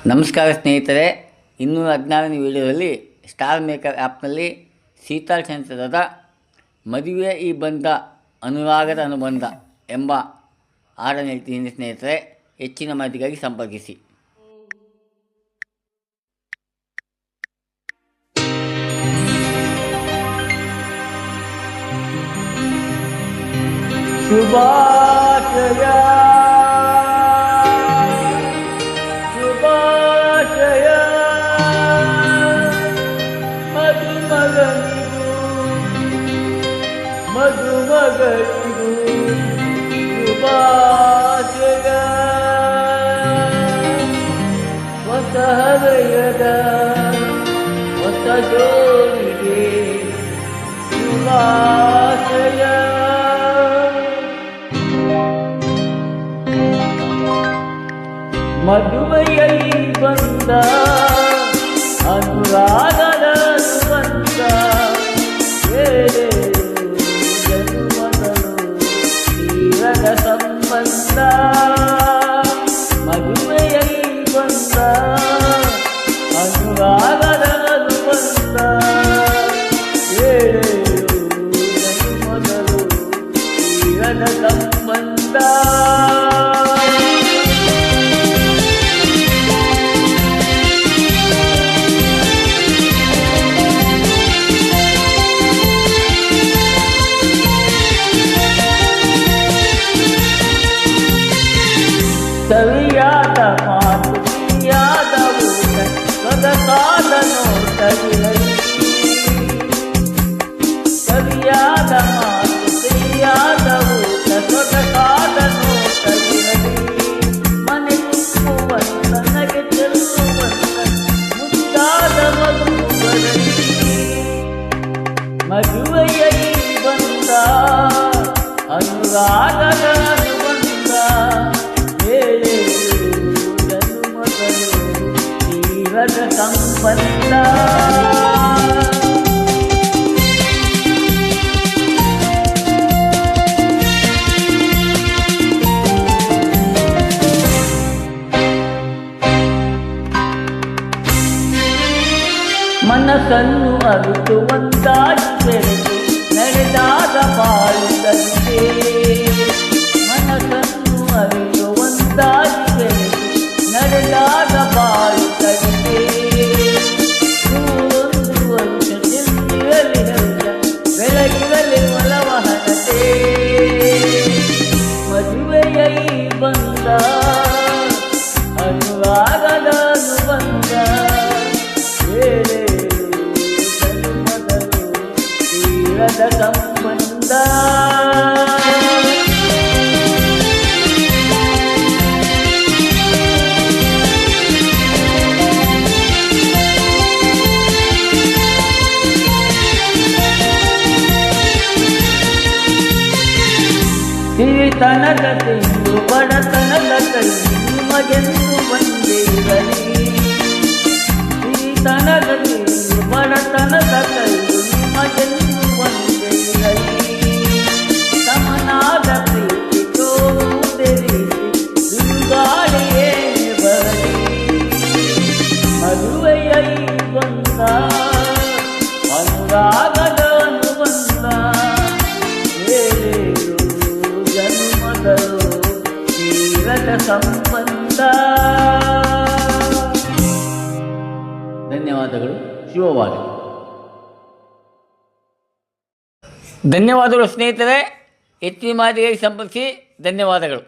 ನಮಸ್ಕಾರ ಸ್ನೇಹಿತರೆ, 216ನೇ ವಿಡಿಯೋದಲ್ಲಿ ಸ್ಟಾರ್ ಮೇಕರ್ ಆ್ಯಪ್ನಲ್ಲಿ ಸೀತಾಳ್ ಚಂದ್ರದ ಮದುವೆ ಈ ಬಂಧ ಅನುರಾಗದ ಅನುಬಂಧ ಎಂಬ ಹಾಡನ್ನು ಹೇಳ್ತೀನಿ ಸ್ನೇಹಿತರೆ. ಹೆಚ್ಚಿನ ಮಾಹಿತಿಗಾಗಿ ಸಂಪರ್ಕಿಸಿ. ಶುಭಾಶಯ ಶುಭಾಶಯ ಮದುಮಗನಿಗೂ ಮದುಮಗಳಿಗೂ ಶುಭಾಶಯ. ಹೊಸ ಹೃದಯದ ಹೊಸ ಜೋಡಿಗೆ ಶುಭಾಶಯ. ಮದುವೆಯಲ್ಲಿ ಬಂದ ಅನುರಾಗದ ಸುಗಂಧ, ಜನ್ಮಗಳು ತೀರದ ಸಂಬಂಧ. ಮದುವೆಯಲ್ಲಿ ಬಂದ ಅನುರಾಗದ ಸುಗಂಧ, ಜನ್ಮಗಳು ತೀರದ ಸಂಬಂಧ. ಸವಿಯಾದ ಮಾತು ಸಿಹಿಯಾದ ಊಟ ಸೊಗಸಾದ ನೋಟವಿರಲಿ. ಸವಿಯಾದ ಮಾತು ಸಿಹಿಯಾದ ಊಟ ಸೊಗಸಾದ ನೋಟವಿರಲಿ. ಮನೆ ತುಂಬುವಂತ ನಗೆ ಚೆಲ್ಲುವಂತ ಮುದ್ದಾದ ಮಗುವು ಬರಲಿ. ಮದುವೆಯಲ್ಲಿ ಬಂದ ಅನುರಾಗದ ಅನುಬಂಧ, ತೀರದ ಸಂಬಂಧ. ಮನಸ್ಸನ್ನು ಅರಿತು ಒಂದಾಗಿ ಬೆರೆತು ನಡೆದಾದ ಬಾಳುತ್ತಂತೆ. ಮನಸ್ಸನ್ನು ಅರಿತು ಒಂದಾಗಿ ಬೆರೆತು ನಡೆದಾದ ಬಾಳುತ್ತಂತೆ. ಒಂದು ವರ್ಷ ಚೆಲ್ಲಿರಲಿ ಬೆಳಗಿರಲಿ ಒಲವಹನತೆ. ಮದುವೆಯಲ್ಲಿ ಬಂದ ಅನುರಾಗದ ಅನುಬಂಧ, ಜನ್ಮಗಳು ತೀರದ ಸಂಬಂಧ. ಸಿರಿತನದ ತೆಂದು ಬಡತನದ ಕೈ ನಿಮಗೆಂದು ಒಂದೇ ಇರಲಿ. ಸಿರಿತನದ ತೆಂದು ಬಡತನದ ಕೈ ನಿಮಗೆಂದು ಒಂದೇ ಇರಲಿ. ಸಮನಾದ ಪ್ರೀತಿ ತೋರುವುದೇ ರೀತಿ ಬಿರುಗಾಳಿಯೇ ಬರಲಿ. ಮದುವೆಯಲ್ಲಿ ಬಂದ ಅನುರಾಗದ ಅನುಬಂಧ, ಜನ್ಮಗಳು ತೀರದ ಸಂಬಂಧ. ಧನ್ಯವಾದಗಳು. ಶುಭವಾಗಲಿ. ಧನ್ಯವಾದಗಳು ಸ್ನೇಹಿತರೆ. ಹೆಚ್ಚಿನ ಮಾಹಿತಿಗಾಗಿ ಸಂಪರ್ಕಿಸಿ. ಧನ್ಯವಾದಗಳು.